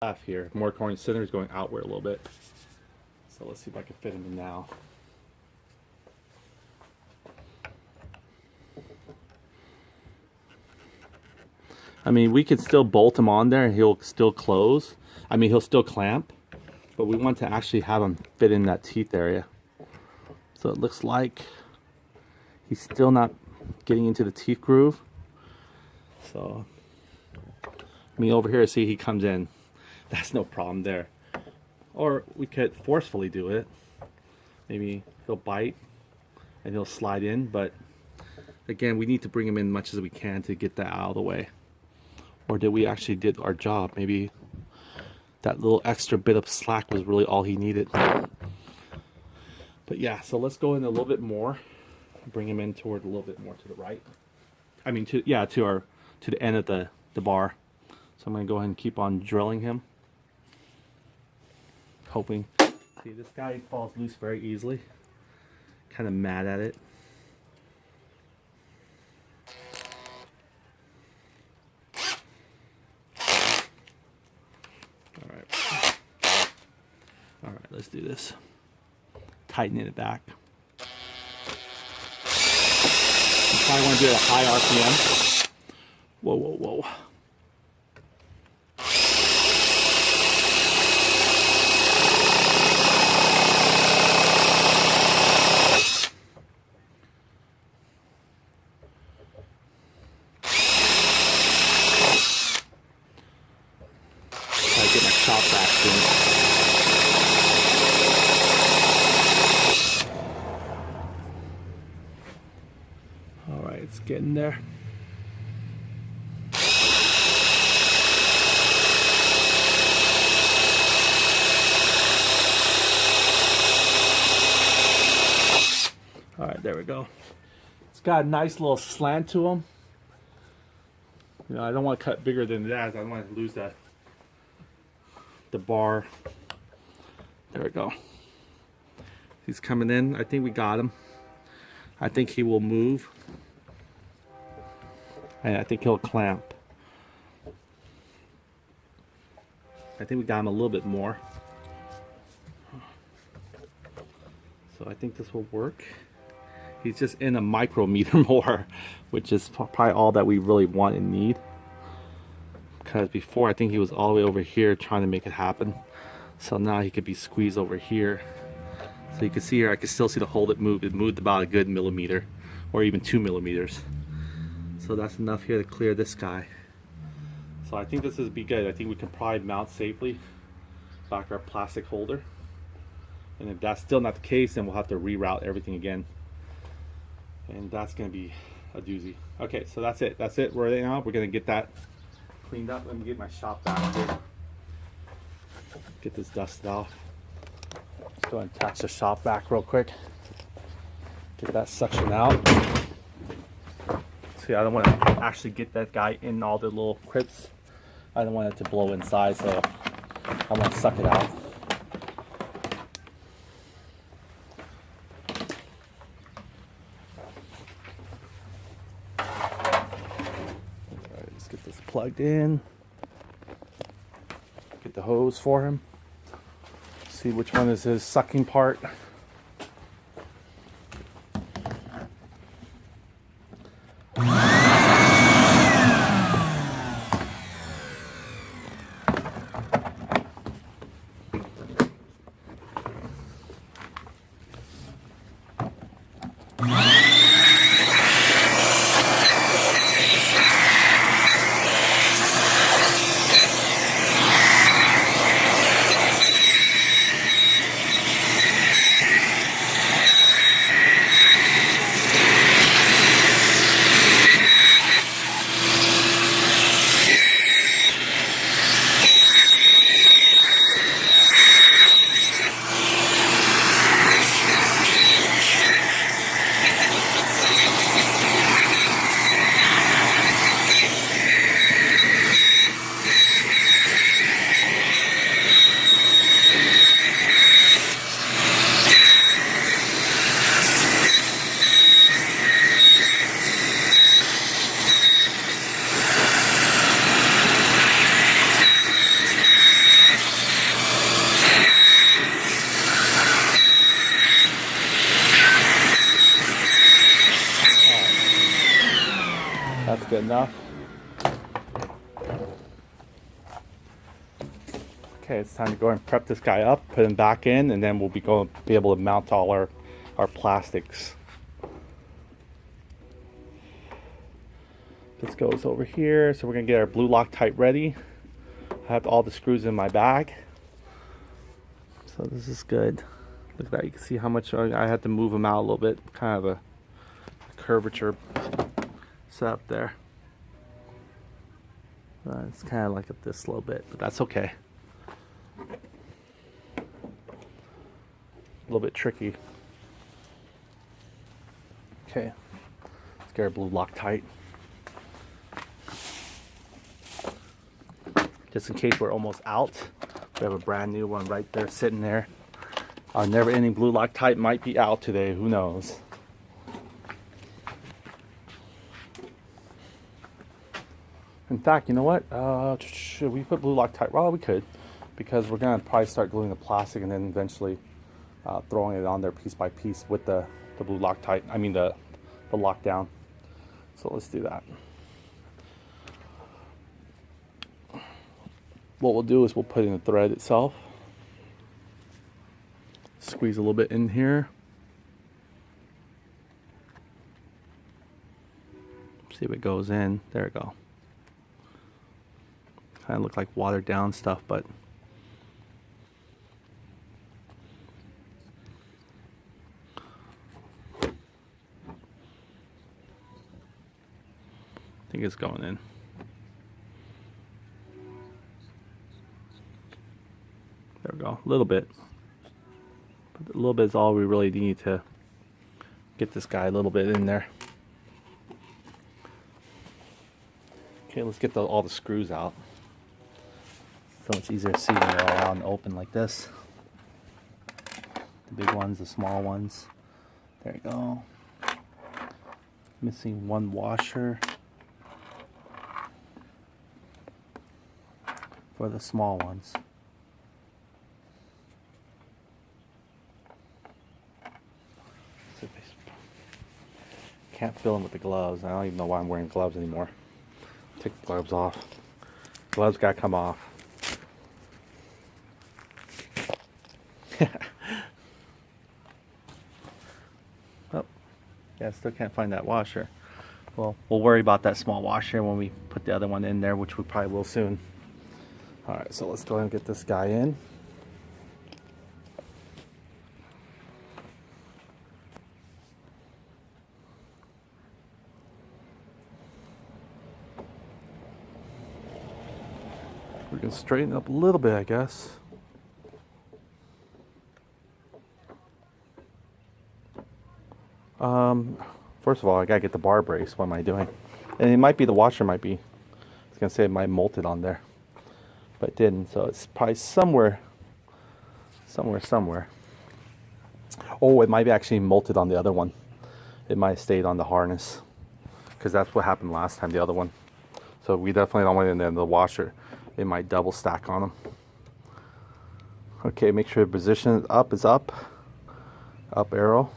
Left here. More corn center is going outward a little bit. So let's see if I can fit him in now. I mean, we could still bolt him on there and he'll still close. I mean, he'll still clamp, but we want to actually have him fit in that teeth area. So it looks like he's still not getting into the teeth groove. So, I mean, over here, see, he comes in. That's no problem there. Or we could forcefully do it. Maybe he'll bite and he'll slide in, but again, we need to bring him in as much as we can to get that out of the way. Or did we actually did our job? Maybe that little extra bit of slack was really all he needed. But yeah, so let's go in a little bit more. Bring him in toward a little bit more to the right. I mean, to the end of the bar. So I'm gonna go ahead and keep on drilling him. Hoping. See, this guy falls loose very easily. Kind of mad at it. All right, let's do this. Tighten it back. You probably want to do it at a high RPM. Whoa, whoa, whoa. Try to get my chop back soon. It's getting there. All right, there we go. It's got a nice little slant to him. You know, I don't want to cut bigger than that. I don't want to lose the bar. There we go. He's coming in. I think we got him. I think he will move. And I think he'll clamp. I think we got him a little bit more. So I think this will work. He's just in a micrometer more, which is probably all that we really want and need. Because before I think he was all the way over here trying to make it happen. So now he could be squeezed over here. So you can see here, I can still see the hole that moved. It moved about a good millimeter or even 2 millimeters. So that's enough here to clear this guy. So I think this would be good. I think we can probably mount safely back our plastic holder. And if that's still not the case, then we'll have to reroute everything again. And that's gonna be a doozy. Okay, so that's it. That's it. Right now, we're gonna get that cleaned up. Let me get my shop back here. Get this dusted off. Let's go and attach the shop back real quick. Get that suction out. See, I don't want to actually get that guy in all the little crypts. I don't want it to blow inside, so I want to suck it out. Alright, let's get this plugged in. Get the hose for him. See which one is his sucking part. good enough. Okay, it's time to go and prep this guy up, put him back in, and then we'll be able to mount all our plastics. This goes over here, so we're gonna get our blue Loctite ready. I have all the screws in my bag, so this is good. Look at that, you can see how much I had to move them out a little bit, kind of a curvature setup there. It's kind of like this a little bit, but that's okay. A little bit tricky. Okay, let's get our blue Loctite. Just in case we're almost out, we have a brand new one right there sitting there. Our never-ending blue Loctite might be out today, who knows. In fact, you know what? Should we put blue Loctite? Well, we could, because we're gonna probably start gluing the plastic and then eventually throwing it on there piece by piece with the blue Loctite. I mean the lockdown. So let's do that. What we'll do is we'll put in the thread itself. Squeeze a little bit in here. See if it goes in. There we go. Kind of look like watered down stuff, but I think it's going in. There we go, a little bit. But a little bit is all we really need to get this guy a little bit in there. Okay, let's get all the screws out. So much easier to see when they're all out and open like this. The big ones, the small ones. There you go. Missing one washer for the small ones. Can't fill them with the gloves. I don't even know why I'm wearing gloves anymore. Take the gloves off. Gloves gotta come off. Oh, yeah, I still can't find that washer. Well, we'll worry about that small washer when we put the other one in there, which we probably will soon. Alright, so let's go ahead and get this guy in. We can straighten up a little bit, I guess. First of all, I gotta get the bar brace. What am I doing? And it might be the washer might be. I was gonna say it might molted on there, but it didn't. So it's probably somewhere. Oh, it might be actually molted on the other one. It might have stayed on the harness, because that's what happened last time, the other one. So we definitely don't want it in the washer. It might double stack on them. Okay, make sure the position up is up. Up arrow.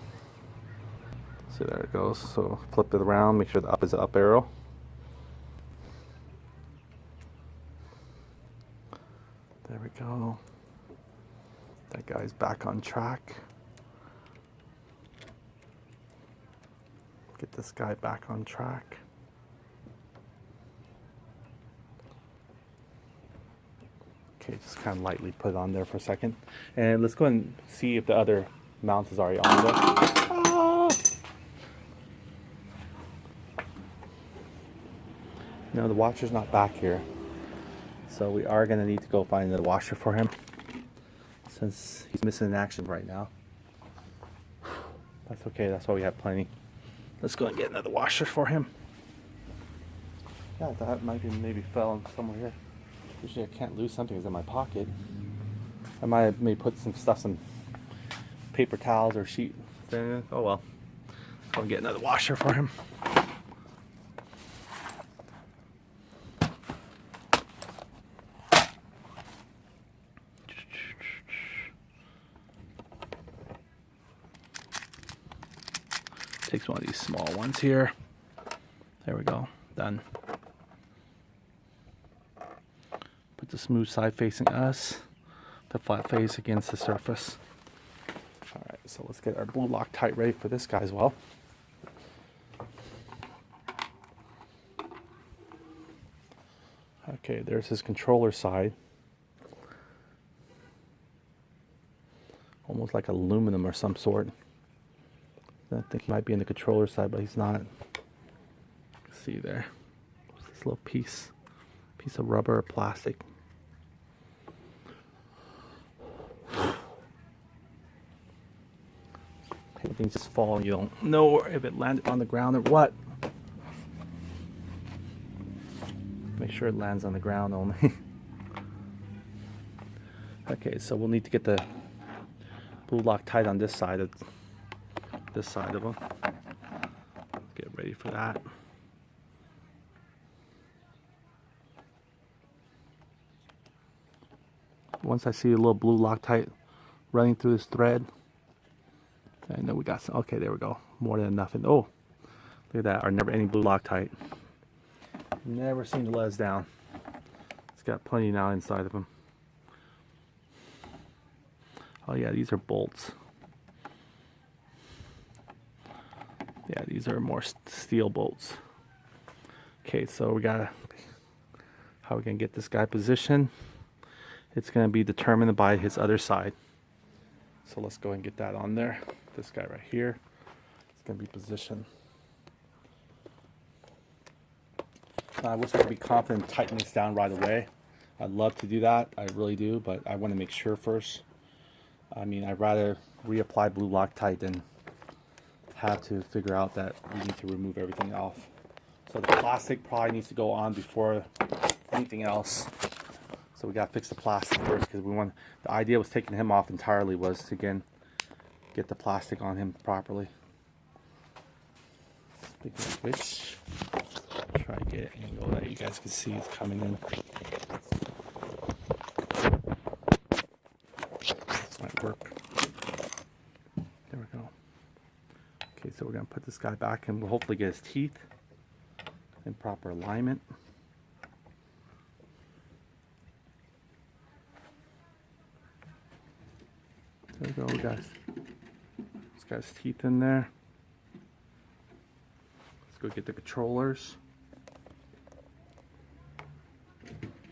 See, there it goes. So flip it around, make sure the up is the up arrow. There we go. That guy's back on track. Get this guy back on track. Okay, just kind of lightly put it on there for a second. And let's go ahead and see if the other mount is already on there. Ah! No, the washer's not back here. So we are going to need to go find the washer for him, since he's missing in action right now. That's okay, that's why we have plenty. Let's go and get another washer for him. Yeah, that might be maybe fell somewhere here. Usually I can't lose something that's in my pocket. I might have maybe put some stuff, some paper towels or sheet. Oh well. Go and get another washer for him. Takes one of these small ones here. There we go. done. Put the smooth side facing us, the flat face against the surface. Alright, so let's get our blue Loctite ready for this guy as well. Okay, there's his controller side. Almost like aluminum or some sort. I think he might be in the controller side, but he's not. See there. There's this little piece of rubber or plastic. Things just fall and you don't know if it landed on the ground or what. Make sure it lands on the ground only. Okay, so we'll need to get the blue Loctite on this side of them. Get ready for that. Once I see a little blue Loctite running through this thread, I know we got some. Okay, there we go. More than enough. And oh, look at that. Our never-ending blue Loctite. Never seem to let us down. It's got plenty now inside of them. Oh yeah, these are bolts. Yeah, these are more steel bolts. Okay, so we gotta, how we gonna get this guy positioned? It's gonna be determined by his other side. So let's go and get that on there. This guy right here, it's gonna be positioned. I wish I could be confident in tightening this down right away. I'd love to do that, I really do, but I want to make sure first. I mean, I'd rather reapply blue Loctite than have to figure out that we need to remove everything off. So the plastic probably needs to go on before anything else. So we gotta fix the plastic first, because the idea was taking him off entirely was to again get the plastic on him properly. Speaking of which, try to get an angle that you guys can see it's coming in. This might work. There we go. Okay, so we're gonna put this guy back and we'll hopefully get his teeth in proper alignment. There we go, we got this guy's teeth in there. Let's go get the controllers.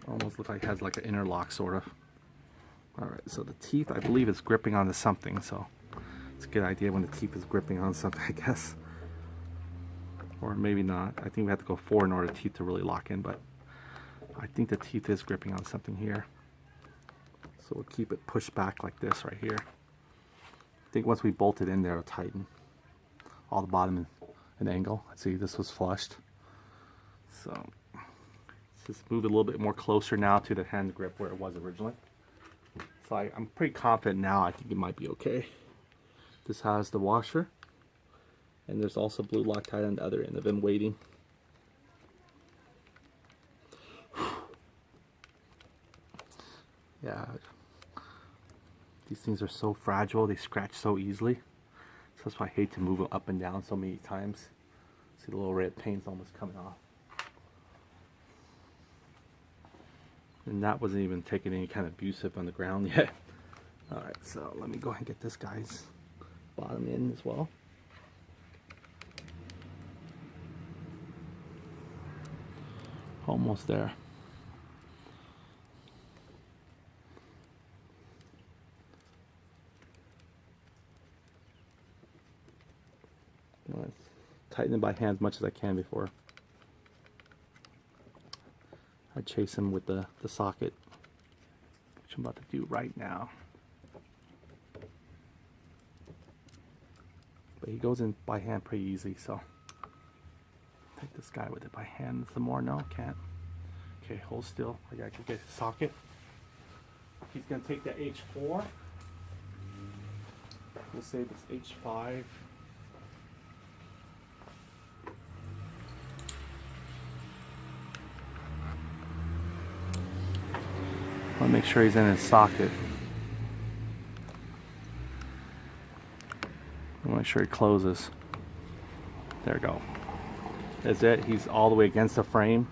Almost look like it has like an interlock sort of. Alright, so the teeth I believe is gripping onto something, so it's a good idea when the teeth is gripping on something, I guess. Or maybe not. I think we have to go forward in order for the teeth to really lock in, but I think the teeth is gripping on something here. So we'll keep it pushed back like this right here. I think once we bolt it in there, it'll tighten all the bottom in an angle. Let's see, this was flushed. So let's just move it a little bit more closer now to the hand grip where it was originally. So I'm pretty confident now. I think it might be okay. This has the washer, and there's also blue Loctite on the other end. I've been waiting. Yeah. These things are so fragile, they scratch so easily. So that's why I hate to move it up and down so many times. See the little red paint's almost coming off. And that wasn't even taking any kind of abusive on the ground yet. Alright, so let me go ahead and get this guy's bottom in as well. Almost there. Let's tighten it by hand as much as I can before I chase him with the socket, which I'm about to do right now. But he goes in by hand pretty easy, so take this guy with it by hand some more. No, can't. Okay, hold still. I gotta get his socket. He's gonna take the H4. We'll say this H5. I'll make sure he's in his socket. I'll make sure he closes. There we go. is it. He's all the way against the frame.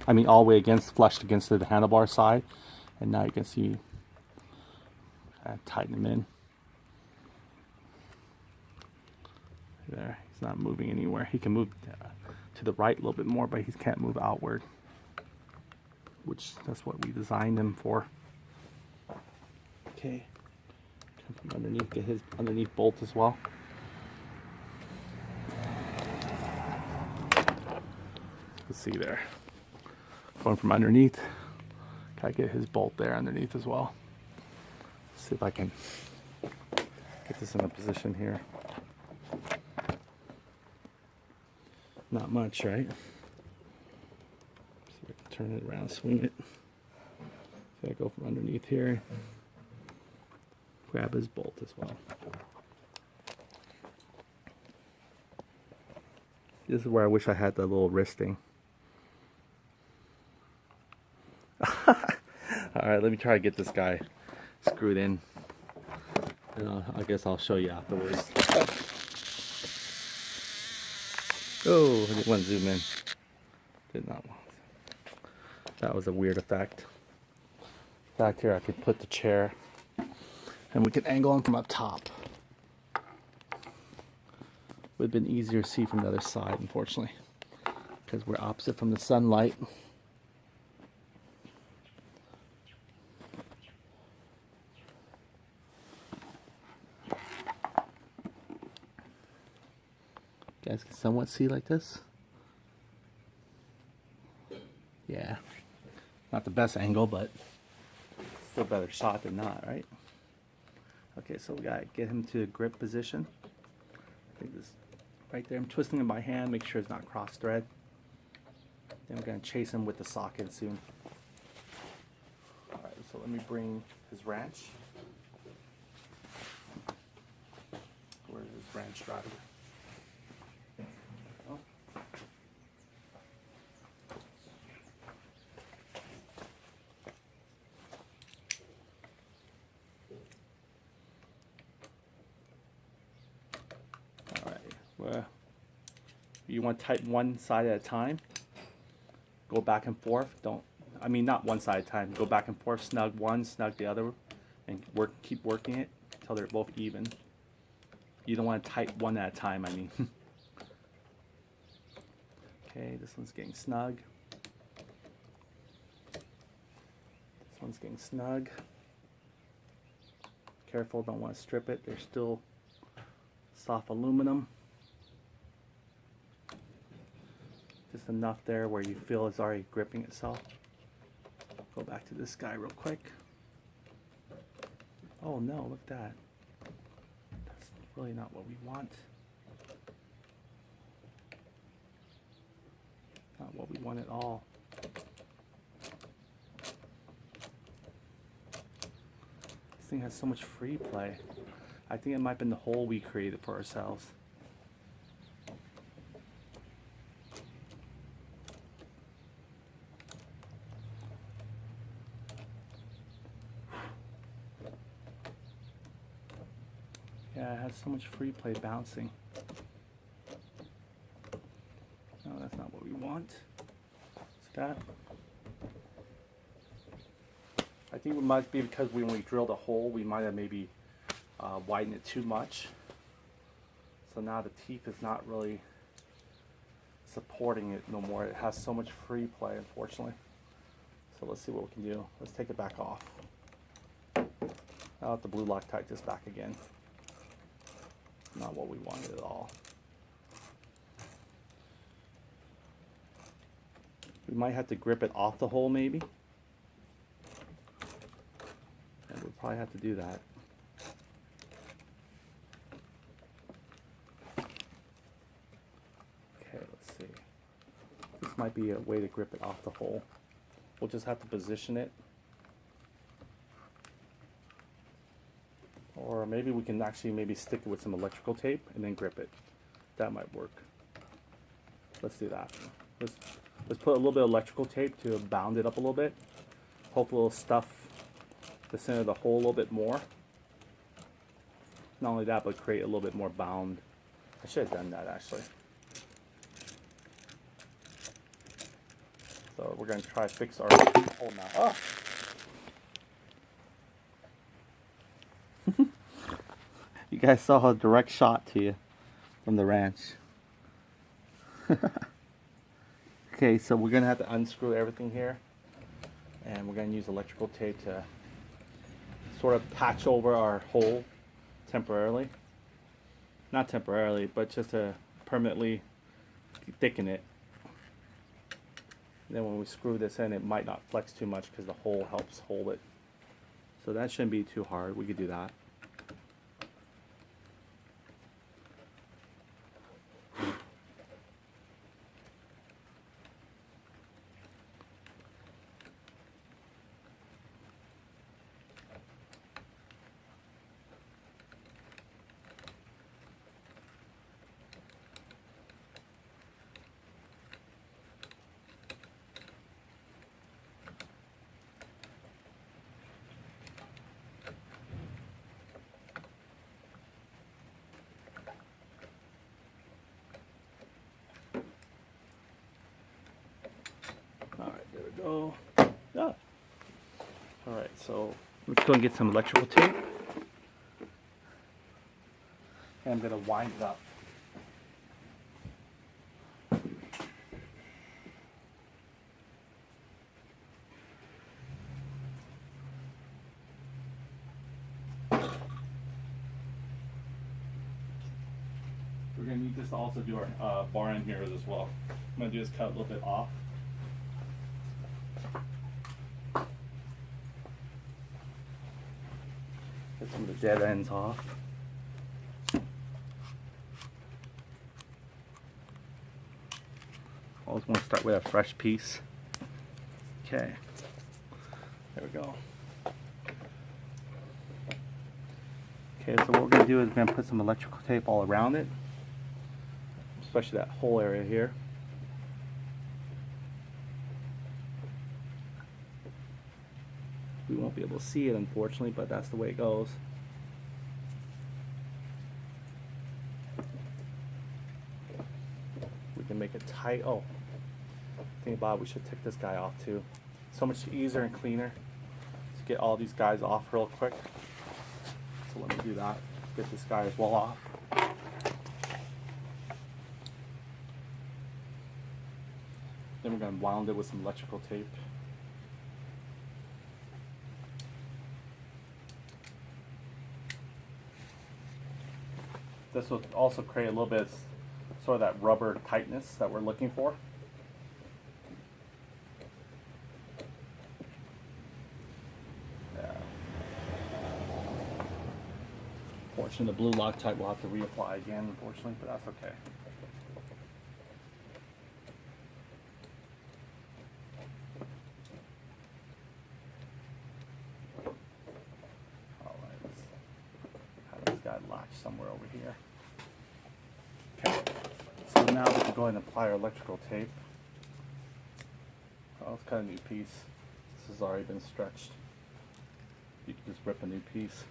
I mean, all the way flushed against the handlebar side. And now you can see, tighten him in. There, he's not moving anywhere. He can move to the right a little bit more, but he can't move outward. Which, that's what we designed him for. Okay, come from underneath, get his underneath bolt as well. Let's see there. Going from underneath. Gotta get his bolt there underneath as well. Let's see if I can get this in a position here. Not much, right? So I can turn it around, swing it. So I go from underneath here. Grab his bolt as well. This is where I wish I had the little wristing. Alright, let me try to get this guy screwed in. And I guess I'll show you afterwards. Oh, I didn't want to zoom in. Did not want to. That was a weird effect. Back here I could put the chair and we can angle him from up top. Would have been easier to see from the other side, unfortunately, because we're opposite from the sunlight. You guys can somewhat see like this. Yeah, not the best angle, but still a better shot than not, right? Okay, so we gotta get him to a grip position. I think this right there. I'm twisting him by hand, make sure it's not cross thread. Then we're gonna chase him with the socket soon. All right, so let me bring his wrench. Where's his wrench driver? Oh. All right, well, you want to tighten one side at a time. Go back and forth. I mean not one side at a time. Go back and forth, snug one, snug the other, and keep working it until they're both even. You don't want to tighten one at a time, I mean. Okay, this one's getting snug. This one's getting snug. Careful, don't want to strip it. They're still soft aluminum. Just enough there where you feel it's already gripping itself. Go back to this guy real quick. Oh no, look at that. That's really not what we want. Not what we want at all. This thing has so much free play. I think it might have been the hole we created for ourselves. Yeah, it has so much free play bouncing. No, that's not what we want. See that? I think it might be because when we drilled a hole, we might have maybe widened it too much. So now the teeth is not really supporting it no more. It has so much free play, unfortunately. So let's see what we can do. Let's take it back off. I'll have to blue Loctite this back again. Not what we wanted at all. We might have to grip it off the hole maybe. And we'll probably have to do that. Okay, let's see. This might be a way to grip it off the hole. We'll just have to position it. Or maybe we can actually stick it with some electrical tape and then grip it. That might work. Let's do that. Let's put a little bit of electrical tape to bound it up a little bit. Hopefully it'll stuff the center of the hole a little bit more. Not only that, but create a little bit more bound. I should have done that actually. So we're going to try to fix our hole now. Oh! You guys saw a direct shot to you from the ranch. Okay, so we're going to have to unscrew everything here. And we're going to use electrical tape to sort of patch over our hole temporarily. Not temporarily, but just to permanently thicken it. Then when we screw this in, it might not flex too much because the hole helps hold it. So that shouldn't be too hard. We could do that. Alright, there we go. Yeah. Alright, so let's go and get some electrical tape. And I'm going to wind it up. We're going to need this to also do our bar end here as well. I'm going to do is cut a little bit off. Get some of the dead ends off. Always want to start with a fresh piece. Okay, there we go. Okay, so what we're going to do is we're going to put some electrical tape all around it, especially that whole area here. We won't be able to see it, unfortunately, but that's the way it goes. We can make it tight. Oh, think about it, we should take this guy off too. So much easier and cleaner to get all these guys off real quick. So let me do that. Get this guy as well off. Then we're going to wound it with some electrical tape. This will also create a little bit of sort of that rubber tightness that we're looking for. Yeah. Unfortunately, the blue Loctite will have to reapply again, unfortunately, but that's okay. Alright, let's have this guy latch somewhere over here. Okay, so now we can go ahead and apply our electrical tape. Oh, let's cut a new piece. This has already been stretched. You can just rip a new piece.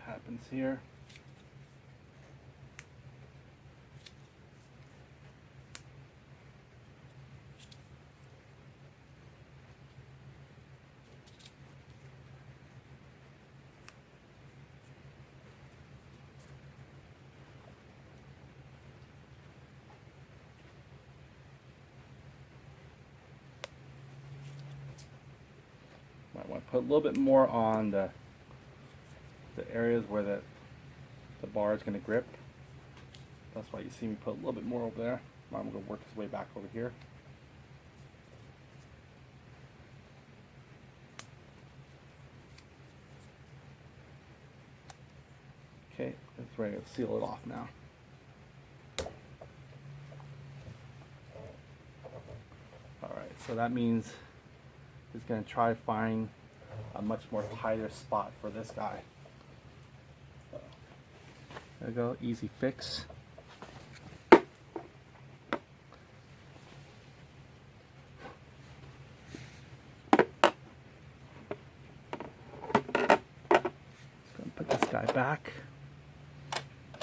Happens here. Might want to put a little bit more on the areas where the bar is going to grip. That's why you see me put a little bit more over there. I'm going to work his way back over here. Okay, it's ready to seal it off now. Alright, so that means he's going to try to find a much more tighter spot for this guy. we go, easy fix. Put this guy back.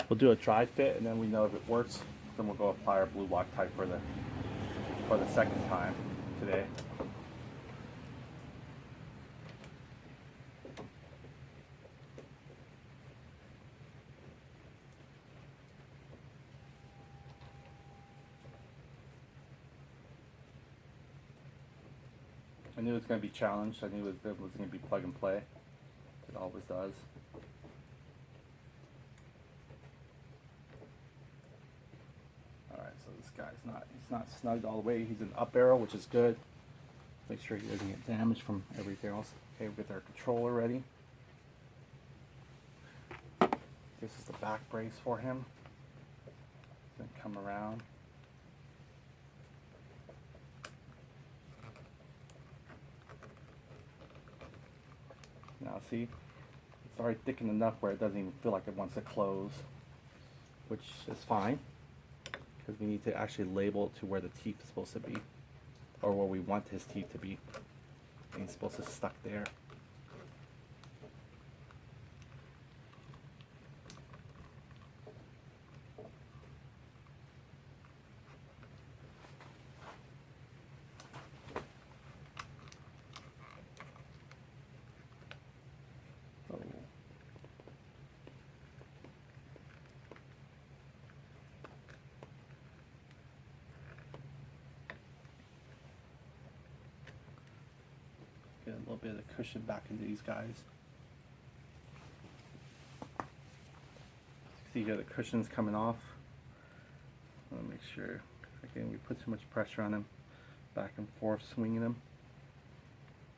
We'll do a dry fit, and then we know if it works, then we'll go apply our blue Loctite for the second time today. I knew it was going to be challenged. I knew it was going to be plug and play. It always does. Alright, so this guy's he's not snugged all the way. He's an up arrow, which is good. Make sure he doesn't get damaged from everything else. Okay, we get our controller ready. This is the back brace for him. Then come around. Now see, it's already thickened enough where it doesn't even feel like it wants to close, which is fine, because we need to actually label it to where the teeth is supposed to be, or where we want his teeth to be. And he's supposed to stuck there. Get a little bit of cushion back into these guys. See here the cushion's coming off. I want to make sure, again, we put too much pressure on him, back and forth swinging him.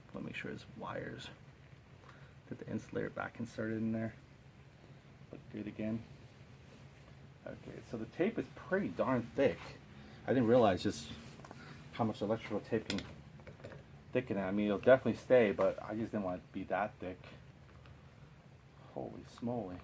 I want to make sure his wires, get the insulator back inserted in there. Look good again. Okay, so the tape is pretty darn thick. I didn't realize just how much electrical tape can thicken it. I mean, it'll definitely stay, but I just didn't want it to be that thick. Holy smoly.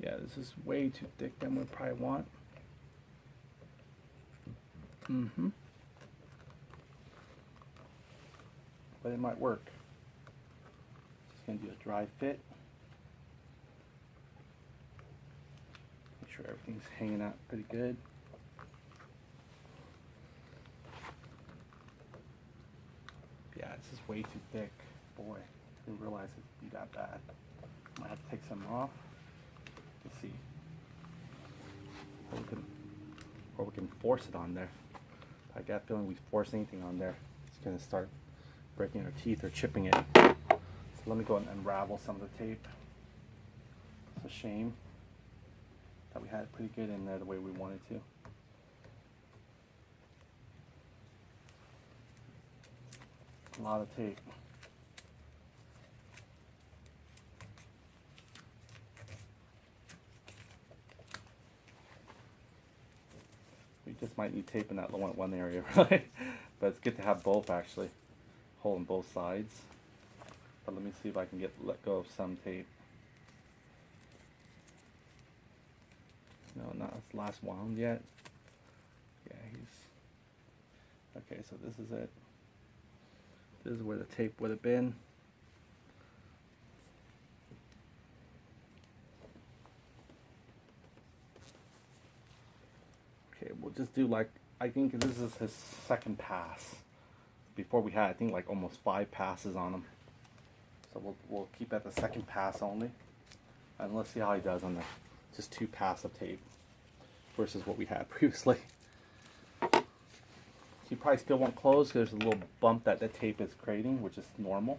Yeah, this is way too thick than we probably want. But it might work. Just gonna do a dry fit. Make sure everything's hanging out pretty good. Yeah, this is way too thick. Boy, I didn't realize it'd be that bad. Might have to take some off. Let's see. Or we can force it on there. I got a feeling we force anything on there, it's gonna start breaking our teeth or chipping it. So let me go and unravel some of the tape. It's a shame that we had it pretty good in there the way we wanted to. A lot of tape. We just might need tape in that one area, right? But it's good to have both actually, holding both sides. But let me see if I can let go of some tape. No, not this last wound yet. Yeah, okay, so this is it. This is where the tape would have been. Okay, we'll just do like, I think this is his second pass. Before we had, I think, like almost 5 passes on him. So we'll keep at the second pass only. And let's see how he does on the just 2 passes of tape versus what we had previously. He probably still won't close because there's a little bump that the tape is creating, which is normal.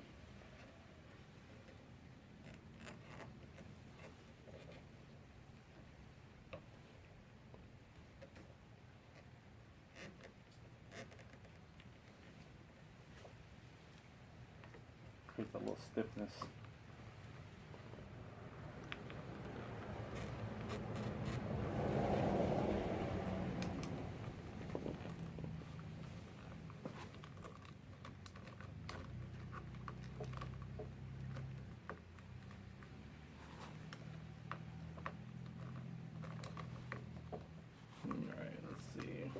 creates a little stiffness. Alright, let's see.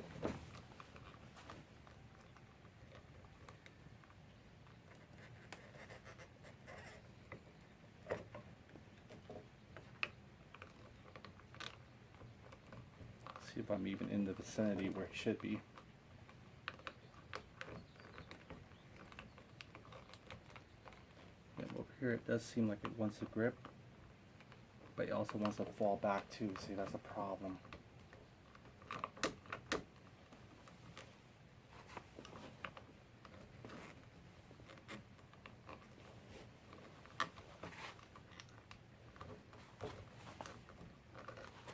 See if I'm even in the vicinity where he should be. And over here it does seem like it wants to grip, but it also wants to fall back too. See, that's a problem.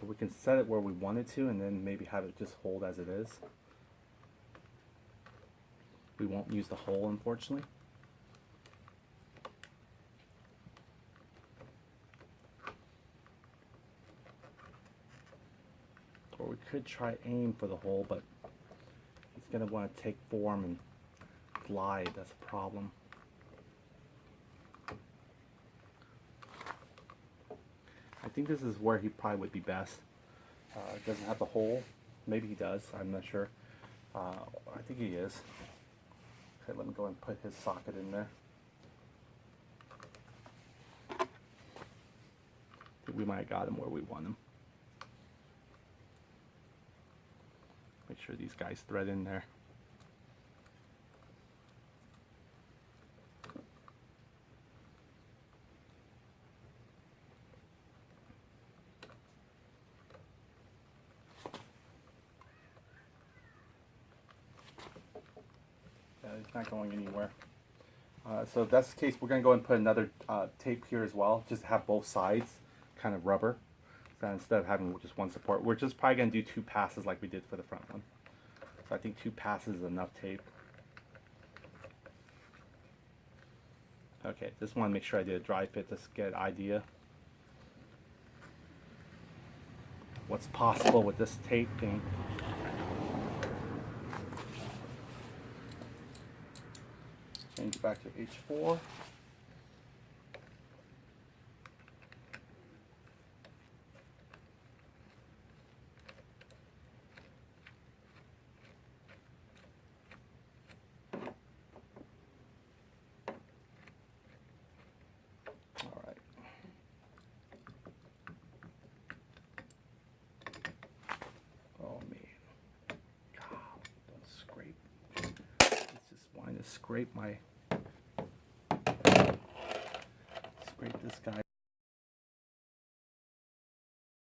So we can set it where we want it to and then maybe have it just hold as it is. We won't use the hole, unfortunately. Or we could try aim for the hole, but it's going to want to take form and glide. That's a problem. I think this is where he probably would be best. It doesn't have the hole. Maybe he does. I'm not sure. I think he is. Okay, let me go and put his socket in there. I think we might have got him where we want him. Make sure these guys thread in there. It's not going anywhere. So if that's the case, we're going to go and put another tape here as well, just to have both sides kind of rubber. So instead of having just one support, we're just probably going to do 2 passes like we did for the front one. So I think 2 passes is enough tape. Okay, just want to make sure I did a dry fit to get an idea what's possible with this taping. Change back to H4. All right. Oh man. God, don't scrape. It's just wanting to scrape this guy